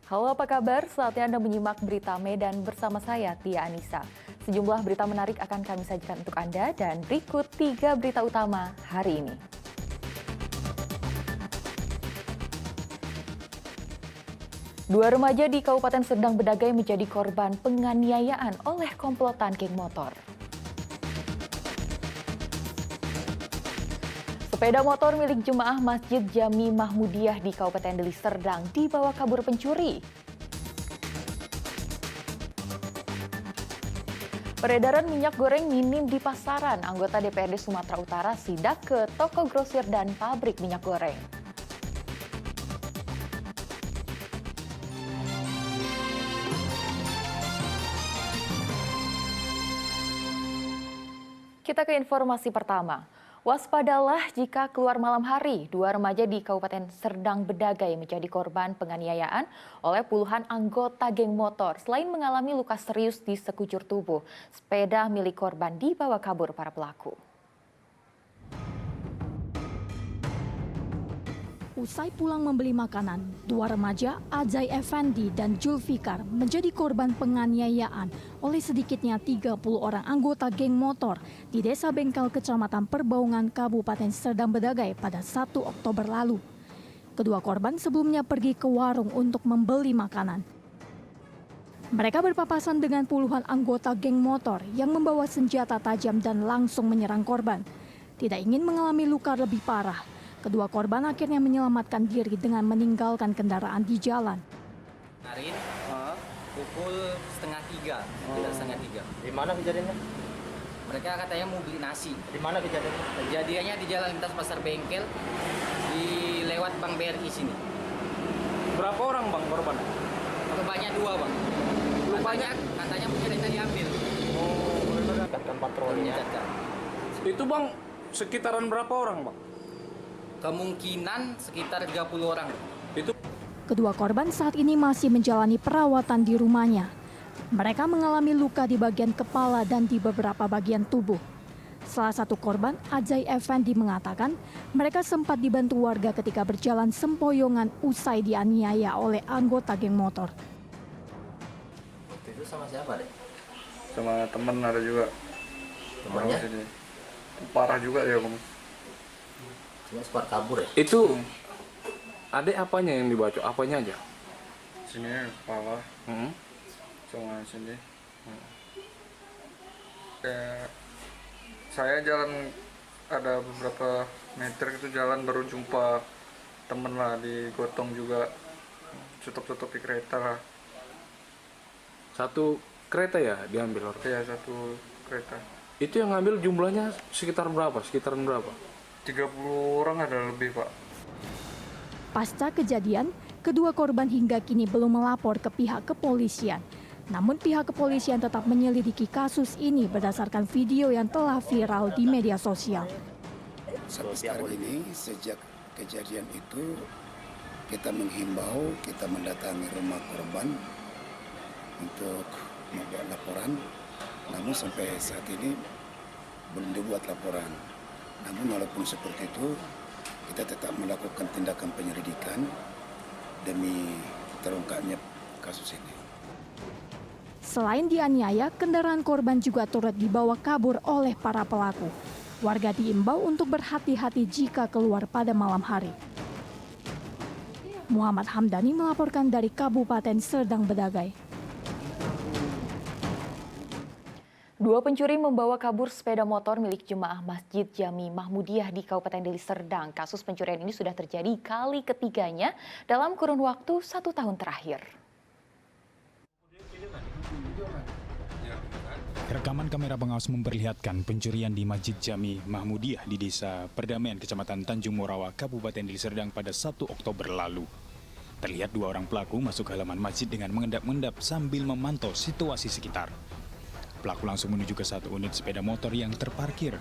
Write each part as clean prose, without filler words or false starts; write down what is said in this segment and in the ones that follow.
Halo, apa kabar? Saatnya Anda menyimak berita Medan bersama saya, Tia Anissa. Sejumlah berita menarik akan kami sajikan untuk Anda dan berikut 3 berita utama hari ini. Dua remaja di Kabupaten Serdang Bedagai menjadi korban penganiayaan oleh komplotan geng motor. Sepeda motor milik jemaah Masjid Jami Mahmudiyah di Kabupaten Deli Serdang dibawa kabur pencuri. Peredaran minyak goreng minim di pasaran, anggota DPRD Sumatera Utara sidak ke toko grosir dan pabrik minyak goreng. Kita ke informasi pertama. Waspadalah jika keluar malam hari. Dua remaja di Kabupaten Serdang Bedagai menjadi korban penganiayaan oleh puluhan anggota geng motor. Selain mengalami luka serius di sekujur tubuh, sepeda milik korban dibawa kabur para pelaku. Usai pulang membeli makanan, dua remaja, Ajay Effendi dan Julfikar, menjadi korban penganiayaan oleh sedikitnya 30 orang anggota geng motor di Desa Bengkal, Kecamatan Perbaungan, Kabupaten Serdang Bedagai pada 1 Oktober lalu. Kedua korban sebelumnya pergi ke warung untuk membeli makanan. Mereka berpapasan dengan puluhan anggota geng motor yang membawa senjata tajam dan langsung menyerang korban. Tidak ingin mengalami luka lebih parah, kedua korban akhirnya menyelamatkan diri dengan meninggalkan kendaraan di jalan. Kemarin pukul setengah tiga. Di mana kejadiannya? Mereka katanya mau beli nasi. Di mana kejadiannya? Kejadiannya di Jalan Lintas Pasar Bengkel, di lewat Bank BRI sini. Berapa orang bang korban? Banyak 2 bang. Katanya mungkin kita diambil. Meningkatkan patrolinya. Meningkatkan. Itu bang, sekitaran berapa orang bang? Kemungkinan sekitar 30 orang. Kedua korban saat ini masih menjalani perawatan di rumahnya. Mereka mengalami luka di bagian kepala dan di beberapa bagian tubuh. Salah satu korban, Ajay Effendi, mengatakan mereka sempat dibantu warga ketika berjalan sempoyongan usai dianiaya oleh anggota geng motor. Waktu itu sama siapa deh? Sama temen ada juga. Temannya? Parah juga ya bang. Cuma sempat kabur ya? Itu adek apanya yang dibacok? Apanya aja? Sini kepala, sama sini. Kayak saya jalan ada beberapa meter itu jalan baru jumpa temen lah di gotong juga, tutup di kereta lah. Satu kereta ya diambil orang? Ya satu kereta. Itu yang ngambil jumlahnya sekitar berapa? Sekitaran berapa? 30 orang ada lebih pak. Pasca kejadian, kedua korban hingga kini belum melapor ke pihak kepolisian. Namun pihak kepolisian tetap menyelidiki kasus ini berdasarkan video yang telah viral di media sosial. Sampai sekarang ini, sejak kejadian itu, kita menghimbau, kita mendatangi rumah korban untuk membuat laporan. Namun sampai saat ini belum dibuat laporan. Namun walaupun seperti itu, kita tetap melakukan tindakan penyelidikan demi terungkapnya kasus ini. Selain dianiaya, kendaraan korban juga turut dibawa kabur oleh para pelaku. Warga diimbau untuk berhati-hati jika keluar pada malam hari. Muhammad Hamdani melaporkan dari Kabupaten Serdang Bedagai. Dua pencuri membawa kabur sepeda motor milik jemaah Masjid Jami Mahmudiyah di Kabupaten Deli Serdang. Kasus pencurian ini sudah terjadi kali ketiganya dalam kurun waktu 1 tahun terakhir. Rekaman kamera pengawas memperlihatkan pencurian di Masjid Jami Mahmudiyah di Desa Perdamaian, Kecamatan Tanjung Morawa, Kabupaten Deli Serdang pada 1 Oktober lalu. Terlihat dua orang pelaku masuk ke halaman masjid dengan mengendap-endap sambil memantau situasi sekitar. Pelaku langsung menuju ke satu unit sepeda motor yang terparkir.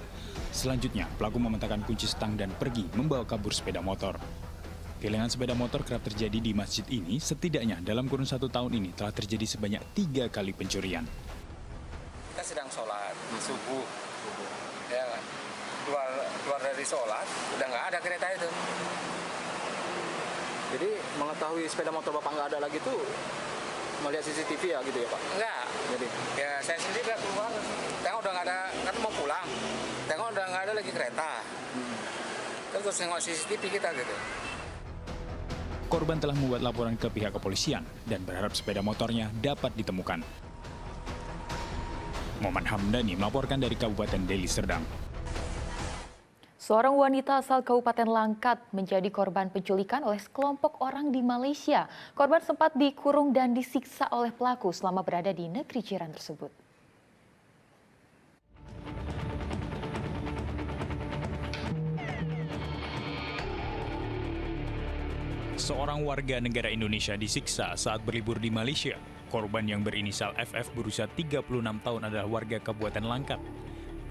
Selanjutnya, pelaku mementahkan kunci stang dan pergi membawa kabur sepeda motor. Kehilangan sepeda motor kerap terjadi di masjid ini. Setidaknya dalam kurun 1 tahun ini telah terjadi sebanyak 3 kali pencurian. Kita sedang sholat subuh, ya kan? Keluar dari sholat, udah nggak ada kereta itu. Jadi mengetahui sepeda motor Bapak nggak ada lagi tuh melihat CCTV ya gitu ya Pak? Enggak. Jadi Ya saya sendiri udah keluar, tengok udah nggak ada, kan mau pulang. Tengok udah nggak ada lagi kereta. Terus nengok CCTV kita gitu. Korban telah membuat laporan ke pihak kepolisian dan berharap sepeda motornya dapat ditemukan. Muhammad Hamdani melaporkan dari Kabupaten Deli Serdang. Seorang wanita asal Kabupaten Langkat menjadi korban penculikan oleh sekelompok orang di Malaysia. Korban sempat dikurung dan disiksa oleh pelaku selama berada di negeri jiran tersebut. Seorang warga negara Indonesia disiksa saat berlibur di Malaysia. Korban yang berinisial FF berusia 36 tahun adalah warga Kabupaten Langkat.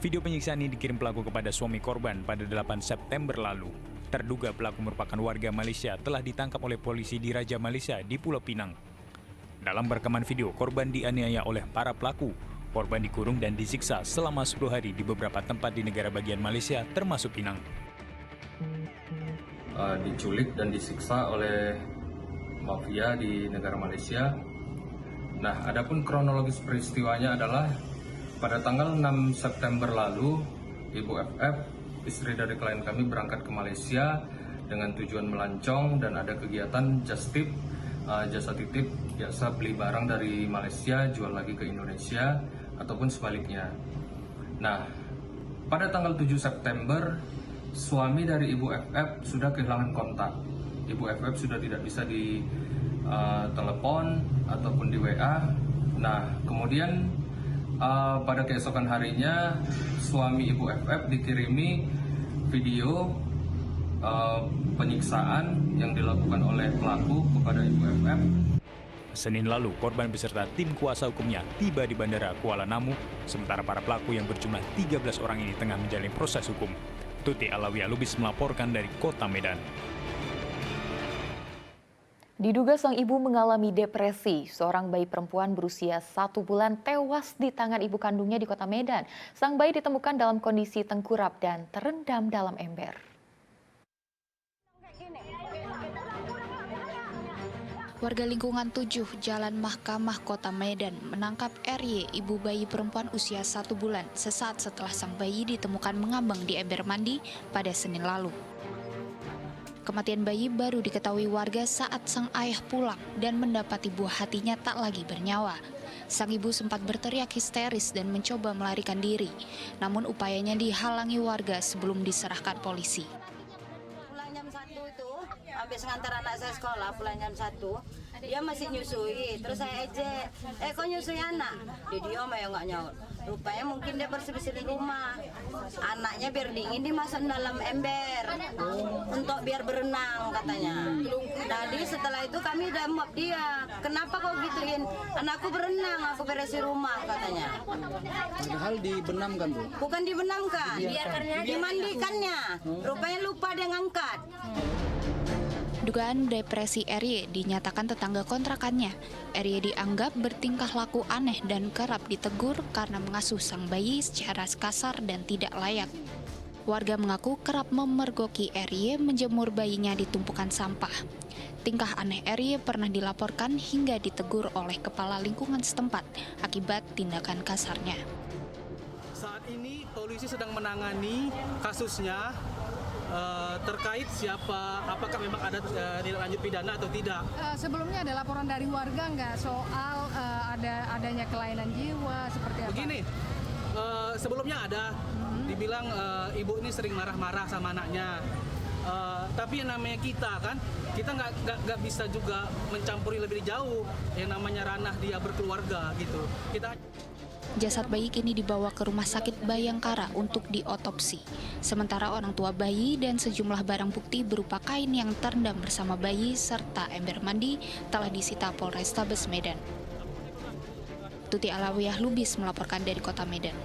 Video penyiksaan ini dikirim pelaku kepada suami korban pada 8 September lalu. Terduga pelaku merupakan warga Malaysia telah ditangkap oleh polisi di Raja Malaysia di Pulau Pinang. Dalam rekaman video, korban dianiaya oleh para pelaku. Korban dikurung dan disiksa selama 10 hari di beberapa tempat di negara bagian Malaysia termasuk Pinang. Diculik dan disiksa oleh mafia di negara Malaysia. Nah, adapun kronologis peristiwanya adalah pada tanggal 6 September lalu, Ibu FF, istri dari klien kami berangkat ke Malaysia dengan tujuan melancong dan ada kegiatan just tip, jasa titip, biasa beli barang dari Malaysia, jual lagi ke Indonesia, ataupun sebaliknya. Nah, pada tanggal 7 September, suami dari Ibu FF sudah kehilangan kontak. Ibu FF sudah tidak bisa di telepon ataupun di WA. Nah, kemudian pada keesokan harinya suami Ibu FF dikirimi video penyiksaan yang dilakukan oleh pelaku kepada Ibu FF. Senin lalu, korban beserta tim kuasa hukumnya tiba di Bandara Kuala Namu, sementara para pelaku yang berjumlah 13 orang ini tengah menjalani proses hukum. Tuti Alawiyah Lubis melaporkan dari Kota Medan. Diduga sang ibu mengalami depresi. Seorang bayi perempuan berusia 1 bulan tewas di tangan ibu kandungnya di Kota Medan. Sang bayi ditemukan dalam kondisi tengkurap dan terendam dalam ember. Warga lingkungan 7 Jalan Mahkamah Kota Medan menangkap RY, ibu bayi perempuan usia 1 bulan, sesaat setelah sang bayi ditemukan mengambang di ember mandi pada Senin lalu. Kematian bayi baru diketahui warga saat sang ayah pulang dan mendapati buah hatinya tak lagi bernyawa. Sang ibu sempat berteriak histeris dan mencoba melarikan diri, namun upayanya dihalangi warga sebelum diserahkan polisi. Pulang jam 1 itu, habis ngantar anak saya sekolah, pulang jam 1, dia masih nyusui. Terus saya ejek, kok nyusui anak? Dia diam ya nggak nyaut. Rupanya mungkin dia bersih-bersih di rumah. Anaknya biar dingin dimasuk dalam ember untuk biar berenang katanya. Jadi setelah itu kami udah mop dia. Kenapa kau gituin? Anakku berenang, aku beresin rumah katanya. Padahal dibenamkan Bu? Bukan dibenamkan, dimandikannya. Rupanya lupa dia ngangkat. Dugaan depresi RY dinyatakan tetangga kontrakannya. RY dianggap bertingkah laku aneh dan kerap ditegur karena mengasuh sang bayi secara kasar dan tidak layak. Warga mengaku kerap memergoki RY menjemur bayinya di tumpukan sampah. Tingkah aneh RY pernah dilaporkan hingga ditegur oleh kepala lingkungan setempat akibat tindakan kasarnya. Saat ini polisi sedang menangani kasusnya terkait apakah memang ada tindak lanjut pidana atau tidak. Sebelumnya ada laporan dari warga nggak soal adanya kelainan jiwa seperti apa? Begini, sebelumnya ada dibilang ibu ini sering marah-marah sama anaknya. Tapi yang namanya kita nggak bisa juga mencampuri lebih jauh yang namanya ranah dia berkeluarga gitu. Jasad bayi kini dibawa ke Rumah Sakit Bayangkara untuk diotopsi. Sementara orang tua bayi dan sejumlah barang bukti berupa kain yang terendam bersama bayi serta ember mandi telah disita Polrestabes Medan. Tuti Alawiyah Lubis melaporkan dari Kota Medan.